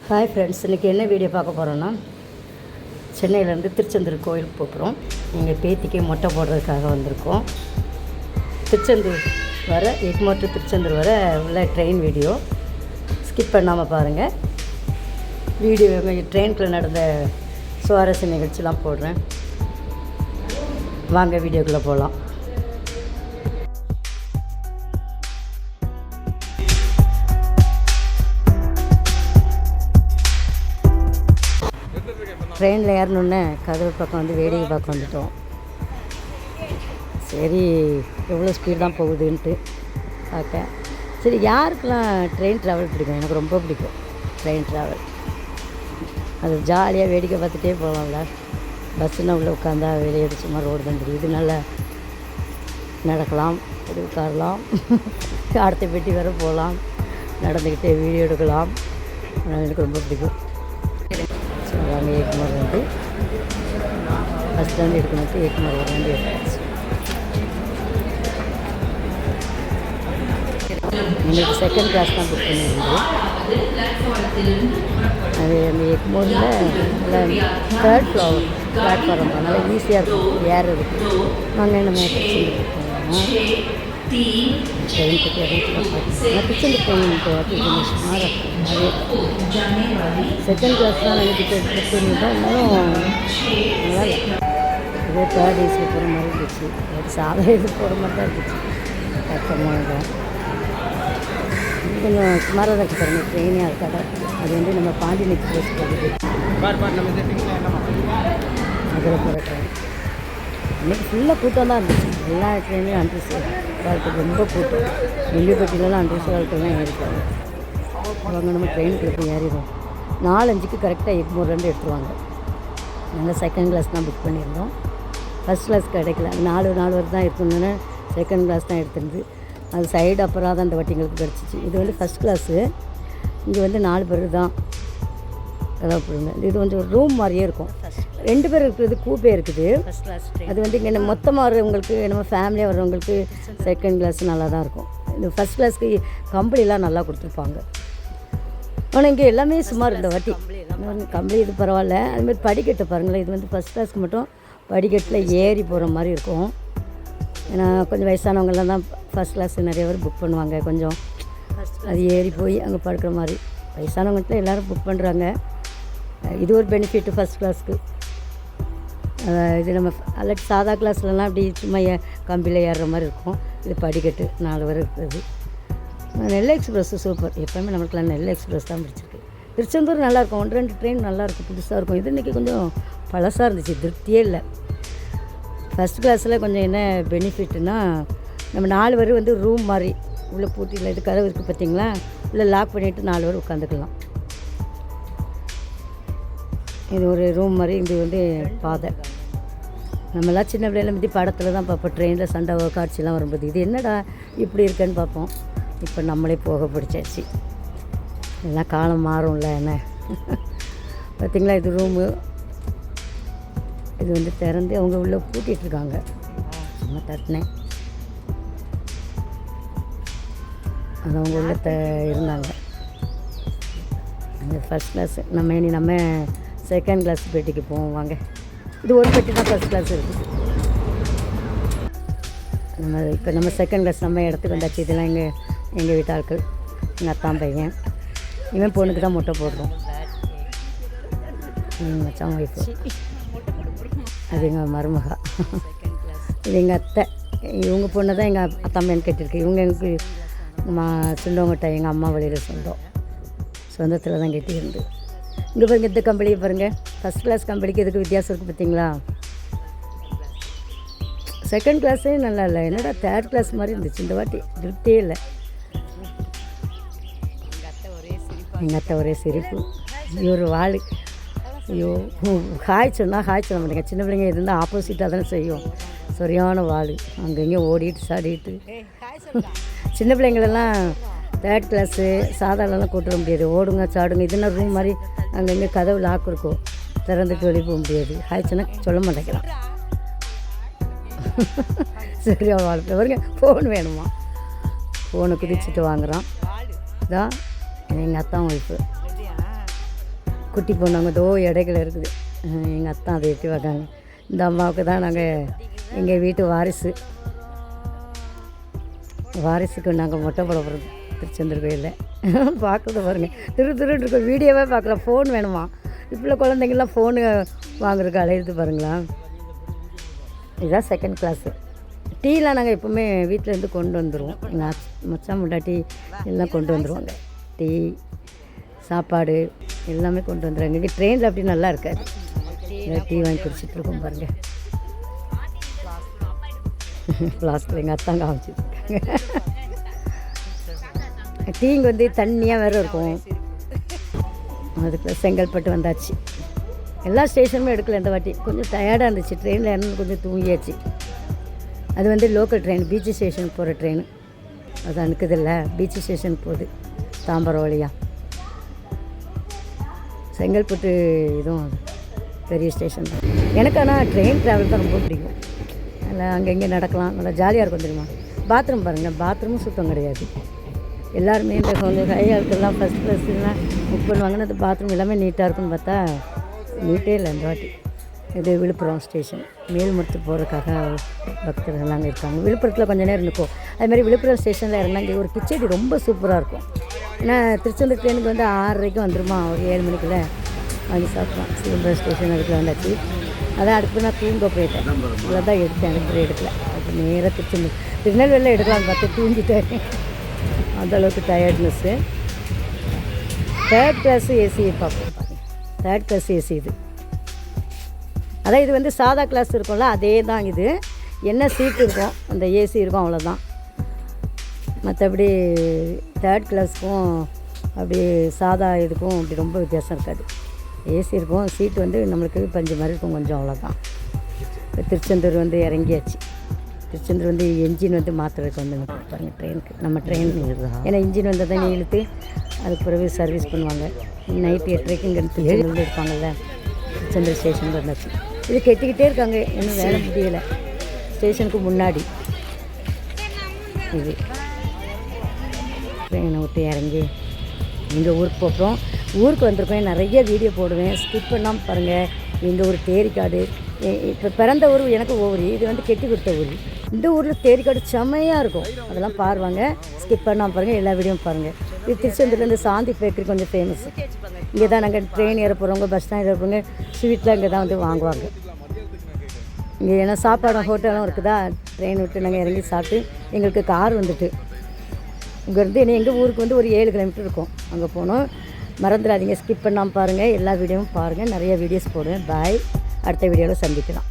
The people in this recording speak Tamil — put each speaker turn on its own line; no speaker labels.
ஹாய் ஃப்ரெண்ட்ஸ், இன்றைக்கி என்ன வீடியோ பார்க்க போகிறோன்னா சென்னையிலேருந்து திருச்செந்தூர் கோயிலுக்கு போகிறோம். எங்கள் பேத்திக்கு மொட்டை போடுறதுக்காக வந்திருக்கோம். திருச்செந்தூர் வர எக்மோர் டு திருச்செந்தூர் வர உள்ள ட்ரெயின் வீடியோ ஸ்கிப் பண்ணாமல் பாருங்கள். வீடியோ ட்ரெயினில் நடந்த சுவாரஸ்ய நிகழ்ச்சிலாம் போடுறேன். வாங்க வீடியோக்குள்ளே போகலாம். ட்ரெயினில் ஏறணுன்னே கதவு பக்கம் வந்து வேடிக்கை பார்க்க வந்துட்டோம். சரி, எவ்வளோ ஸ்பீட் தான் போகுதுன்ட்டு பார்க்க. சரி, யாருக்கெல்லாம் ட்ரெயின் ட்ராவல் பிடிக்கும்? எனக்கு ரொம்ப பிடிக்கும் ட்ரெயின் ட்ராவல். அது ஜாலியாக வேடிக்கை பார்த்துட்டே போகலாம்ல. பஸ்ஸுன்னா உள்ளே உட்காந்தா வெளியே சும்மா ரோடு தான் தெரியும். இது நல்லா நடக்கலாம், இது உட்காரலாம், அடுத்த பெட்டி வர போகலாம், நடந்துக்கிட்டே வீடியோ எடுக்கலாம். அதனால் எனக்கு ரொம்ப பிடிக்கும். வாங்க, எக்மோர் வந்து பஸ் ஸ்டாண்டு எடுக்கணும். எக்மோர் வந்து எடுத்தாச்சு. எனக்கு செகண்ட் கிளாஸ் தான் புக் பண்ணியிருந்தது. அது அந்த எக்மோரில் நல்லா தேர்ட் பிளாட்ஃபார்ம் தான், நல்லா ஈஸியாக இருக்கும் ஏறுறதுக்கு. வாங்க நம்ம திருச்செந்தூர் போகணும். ட்ரெயின் பற்றி நான் திருச்செந்தூர் ட்ரெயின் சுமாராக இருக்கும். அதே செகண்ட் கிளாஸ் தான் எனக்கு புக் பண்ணியிருந்தேன். இருந்தாலும் நல்லா இல்லை. இதே தேர்ட் ஏசியில் போகிற மாதிரி இருந்துச்சு. அது சாதா இது போகிற மாதிரி தான் இருந்துச்சு. கஷ்டமாக தான் கொஞ்சம் சுமாராக தான் இருக்குது பாருங்கள். ட்ரெயினாக இருக்காது. அது வந்து நம்ம பாண்டியன் எக்ஸ்பிரஸ் போகுது. அதில் போகிற ட்ரெயின் இன்றைக்கி ஃபுல்லாக கூட்டம் தான் இருந்துச்சு. எல்லா ட்ரெயின்லையும் அன்ரிசர்வ்டு ரொம்ப கூட்டம். நெல்லிப்பட்டியிலலாம் அன்ரிசர்வ்டு தான் ஏறிப்பாங்க. அவங்க நம்ம ட்ரெயினுக்கு போய் ஏறிடுவோம். 4:05 கரெக்டாக எக்மோர்லேருந்து எடுத்துருவாங்க. நாங்கள் செகண்ட் கிளாஸ் தான் புக் பண்ணியிருந்தோம். ஃபஸ்ட் கிளாஸ் கிடைக்கல. 4 வரை தான் இருக்கணுன்னு செகண்ட் கிளாஸ் தான் எடுத்துருந்து. அது சைடு அப்புறம் தான் அந்த வட்டிங்களுக்கு கிடச்சிச்சு. இது வந்து ஃபஸ்ட் கிளாஸு. இங்கே வந்து 4 பேர் தான் கதவுப்படுங்க. இது கொஞ்சம் ரூம் மாதிரியே இருக்கும். 2 பேர் இருக்கிறது கூப்பே இருக்குது. அது வந்து இங்கே மொத்தமாக வர்றவங்களுக்கு, நம்ம ஃபேமிலியாக வர்றவங்களுக்கு செகண்ட் கிளாஸ் நல்லா தான் இருக்கும். இந்த ஃபஸ்ட் கிளாஸ்க்கு கம்பளிலாம் நல்லா கொடுத்துருப்பாங்க. ஆனால் இங்கே எல்லாமே சுமார் இந்த வாட்டி கம்பளி இது பரவாயில்ல. அதுமாதிரி படிக்கட்டு பாருங்களேன். இது வந்து ஃபஸ்ட் கிளாஸ்க்கு மட்டும் படிக்கட்டில் ஏறி போகிற மாதிரி இருக்கும். ஏன்னா கொஞ்சம் வயசானவங்களாம் தான் ஃபஸ்ட் கிளாஸ் நிறைய பேர் புக் பண்ணுவாங்க. கொஞ்சம் அது ஏறி போய் அங்கே படுக்கிற மாதிரி வயசானவங்கள்ட்ட எல்லோரும் புக் பண்ணுறாங்க. இது ஒரு பெனிஃபிட்டு ஃபஸ்ட் கிளாஸ்க்கு. இது நம்ம அல்லது சாதா கிளாஸ்லலாம் அப்படி சும்மா கம்பியில் ஏறுற மாதிரி இருக்கும். இது படிக்கட்டு 4 பேர் இருக்கிறது. நெல்லை எக்ஸ்பிரஸ்ஸு சூப்பர். எப்போவுமே நம்மளுக்குலாம் நெல்லை எக்ஸ்பிரஸ் தான் பிடிச்சிருக்கு. திருச்செந்தூர் நல்லாயிருக்கும். 1-2 ட்ரெயின் நல்லாயிருக்கும், புதுசாக இருக்கும். இது இன்றைக்கி கொஞ்சம் பழசாக இருந்துச்சு, திருப்தியே இல்லை. ஃபஸ்ட் கிளாஸில் கொஞ்சம் என்ன பெனிஃபிட்னா, நம்ம 4 பேர் வந்து ரூம் மாதிரி உள்ளே பூட்டியில் இது கதவு இருக்குது பார்த்தீங்களா, உள்ளே லாக் பண்ணிவிட்டு 4 பேர் உட்காந்துக்கலாம். இது ஒரு ரூம் மாதிரி. இது வந்து பாதை. நம்மளாம் சின்ன பிள்ளையில பற்றி படத்தில் தான் பார்ப்போம். ட்ரெயினில் சண்டை காட்சிலாம் வரும்போது இது என்னடா இப்படி இருக்குன்னு பார்ப்போம். இப்போ நம்மளே போக பிடிச்சாச்சு. எல்லாம் காலம் மாறும்ல என்ன. பார்த்திங்களா, இது ரூமு. இது வந்து திறந்து அவங்க உள்ளே பூட்டிகிட்ருக்காங்க. சும்மா தட்டினேன். அது அவங்க உள்ளே இருந்தாங்க. அந்த ஃபஸ்ட் கிளாஸு. நம்ம செகண்ட் கிளாஸ் பெட்டிக்கு போவோம் வாங்க. இது ஒரு பெட்டி தான் ஃபஸ்ட் கிளாஸ் இருக்குது. நம்ம செகண்ட் கிளாஸ் நம்ம இடத்துக்கு வந்தாச்சு. இதெல்லாம் எங்கள் வீட்டு ஆட்கள், எங்கள் அத்தான் பையன். இவன் பொண்ணுக்கு தான் முட்டை போடுறோம். மச்சான் ஒய்ஃபு. அது எங்கள் மருமகா. இது எங்கள் அத்தை. இவங்க பொண்ணு தான் எங்கள் அத்தான் பையன் கட்டியிருக்கு. இவங்க எனக்கு சொந்தவங்கிட்ட எங்கள் அம்மா வழியில் சொந்தத்தில் தான் கட்டியிருந்து. இங்கே பாருங்கள், இந்த கம்பெனியை பாருங்கள். ஃபஸ்ட் கிளாஸ் கம்பெனிக்கு இதுக்கு வித்தியாசம் இருக்குது பார்த்தீங்களா. செகண்ட் கிளாஸே நல்லா இல்லை. என்னடா தேர்ட் கிளாஸ் மாதிரி இருந்துச்சு இந்த வாட்டி. திருப்தியே இல்லை. எங்கள் அத்தை ஒரே சிரிப்பு. இவர் வாழ். ஐயோ, ஹாய் சொன்னால் ஹாய் சொல்ல மாட்டேங்க. சின்ன பிள்ளைங்க இருந்தால் ஆப்போசிட்டாக தானே செய்யும். சரியான வாழ். அங்கங்கே ஓடிட்டு சாடிட்டு. சின்ன பிள்ளைங்களெல்லாம் தேர்ட் கிளாஸு சாதாரணலாம் கூப்பிட முடியாது. ஓடுங்க சாடுங்க. இதுனா ரூம் மாதிரி அங்கங்கே கதவு லாக் இருக்கும். திறந்துட்டு வெளியே போக முடியாது. ஹாய் சொன்னால் சொல்ல மாட்டேங்கிறான். சரியா வாழ்க்கை பாருங்க. ஃபோன் வேணுமா, ஃபோனை குதிச்சுட்டு வாங்குகிறான். இதான் எங்கள் அத்தான் ஒய்ஃபு. குட்டி பொண்ணாங்க தோ இடையில இருக்குது. எங்கள் அத்தா அதை எட்டி பார்க்காங்க. இந்த அம்மாவுக்கு தான் நாங்கள் எங்கள் வீட்டு வாரிசுக்கு நாங்கள் மொட்டை போட போகிறோம் திருச்செந்தூர் கோயிலில். பார்க்குறது பாருங்கள், திருன்னு இருக்க வீடியோவே பார்க்கலாம். ஃபோன் வேணுமா இப்போ குழந்தைங்கள்லாம் ஃபோனு வாங்குறதுக்கு அலையிறது பாருங்களா. இதுதான் செகண்ட் கிளாஸு. டீலாம் நாங்கள் எப்போவுமே வீட்டிலேருந்து கொண்டு வந்துடுவோம். எங்கள் மச்சான் முட்டாட்டி எல்லாம் கொண்டு வந்துடுவாங்க. டீ சாப்பாடு எல்லாமே கொண்டு வந்துடுவாங்க. இங்கே ட்ரெயினில் அப்படி நல்லா இருக்காது. டீ வாங்கி குடிச்சிட்ருக்கோம் பாருங்கள். ஃப்ளாஸ்கில் எங்கள் அத்தான் காமிச்சிருக்காங்க. டீ இங்கே வந்து தண்ணியாக வேறு இருக்கும். அதுக்கு செங்கல்பட்டு வந்தாச்சு. எல்லா ஸ்டேஷனுமே எடுக்கல இந்த வாட்டி. கொஞ்சம் டயர்டாக இருந்துச்சு. ட்ரெயினில் இறந்து கொஞ்சம் தூங்கியாச்சு. அது வந்து லோக்கல் ட்ரெயின், பீச் ஸ்டேஷனுக்கு போகிற ட்ரெயின். அது அனுக்குதில்ல, பீச் ஸ்டேஷனுக்கு போகுது தாம்பரம் வழியாக. செங்கல்பட்டு இதுவும் பெரிய ஸ்டேஷன் தான். எனக்கு ஆனால் ட்ரெயின் ட்ராவல் தான் ரொம்ப பிடிக்கும். அதில் அங்கங்கே நடக்கலாம், நல்லா ஜாலியாக இருக்கும் தெரியுமா. பாத்ரூம் பாருங்கள், பாத்ரூமும் சுத்தம் கிடையாது. எல்லாருமே இந்த கொஞ்சம் ஹை ஆளுக்கெல்லாம் ஃபஸ்ட் கிளாஸ்லாம் புக் பண்ணுவாங்கன்னு அந்த பாத்ரூம் எல்லாமே நீட்டாக இருக்குன்னு பார்த்தா நீட்டே இல்லை இந்த வாட்டி. இது விழுப்புரம் ஸ்டேஷன். மேல்மருத்து போகிறதுக்காக பக்தர்கள் அங்கே இருக்காங்க. விழுப்புரத்தில் கொஞ்சம் நேரம் இருக்கும். அதுமாதிரி விழுப்புரம் ஸ்டேஷனில் இறங்கினா ஒரு கிச்சடி ரொம்ப சூப்பராக இருக்கும். ஏன்னா திருச்செந்தூர் ட்ரெயினுக்கு வந்து 6:30 வந்துடுமா, ஒரு 7 மணிக்குள்ளே வாங்கி சாப்பிட்லாம். விழுப்புரம் ஸ்டேஷன் அதுக்குள்ள வந்தாச்சு. அதான் அடுத்து நான் தூங்க போயிட்டேன். இவ்வளோ தான் எடுத்தேன், எனக்கு எடுக்கல. அது நேராக திருநெல்வேலியில் எடுக்கலாம்னு பார்த்து தூங்கிட்டேன். அந்தளவுக்கு டயர்ட்னஸ்ஸு. 3rd கிளாஸு ஏசியை பார்ப்போம் பாருங்கள். 3rd கிளாஸ் ஏசி இது. அதான் இது வந்து சாதா கிளாஸ் இருக்கும்ல, அதே தான் இது. என்ன சீட்டு இருக்கும், அந்த ஏசி இருக்கும், அவ்வளோதான். மற்றபடி 3rd கிளாஸுக்கும் அப்படி சாதா இதுக்கும் அப்படி ரொம்ப வித்தியாசம் இருக்காது. ஏசி இருக்கும், சீட்டு வந்து நம்மளுக்கு பஞ்சு மாதிரி இருக்கும் கொஞ்சம், அவ்வளோதான். இப்போ திருச்செந்தூர் வந்து இறங்கியாச்சு. திருச்செந்தூர் வந்து என்ஜின் வந்து மாற்றுறதுக்கு வந்து பாருங்கள் ட்ரெயினுக்கு. நம்ம ட்ரெயின் ஏன்னா இன்ஜின் வந்தால் தான் இழுத்து அதுக்கு பிறகு சர்வீஸ் பண்ணுவாங்க. நைட்டு 8:30 இங்கே திருச்செந்தூர் இருப்பாங்கள்ல, திருச்செந்தூர் ஸ்டேஷனுக்கு வந்தாச்சு. இது கெட்டிக்கிட்டே இருக்காங்க, இன்னும் வேலை முடியலை. ஸ்டேஷனுக்கு முன்னாடி இது ட்ரெயினை விட்டு இறங்கி எங்கள் ஊருக்கு போகிறோம். ஊருக்கு வந்திருக்கேன், நிறைய வீடியோ போடுவேன், ஸ்கிப் பண்ணாமல் பாருங்கள். எங்கள் ஊர் தேரிக்காடு. இப்போ பிறந்த ஊர் எனக்கு ஒவ்வொரு, இது வந்து கெட்டி கொடுத்த ஊர். இந்த ஊரில் தேரிக்காடு செம்மையாக இருக்கும், அதெல்லாம் பாருவாங்க. ஸ்கிப் பண்ணாமல் பாருங்கள், எல்லா வீடியோவும் பாருங்கள். இது திருச்செந்தூர்லேருந்து சாந்தி பேக்கரி கொஞ்சம் ஃபேமஸ். இங்கே தான் நாங்கள் ட்ரெயின் ஏற போகிறவங்க, பஸ் ஸ்டாண்ட் ஏறப்போங்க, ஸ்வீட்லாம் இங்கே தான் வந்து வாங்குவாங்க. இங்கே ஏன்னா சாப்பாடும் ஹோட்டலும் இருக்குதா. ட்ரெயின் விட்டு நாங்கள் இறங்கி சாப்பிட்டு எங்களுக்கு கார் வந்துட்டு இங்கேருந்து எங்கள் ஊருக்கு வந்து ஒரு 7 கிலோமீட்டர் இருக்கும். அங்கே போனோம். மறந்துடாதீங்க, ஸ்கிப் பண்ணாமல் பாருங்கள், எல்லா வீடியோவும் பாருங்கள். நிறைய வீடியோஸ் போடுவேன். பாய், அடுத்த வீடியோவில் சந்திக்கலாம்.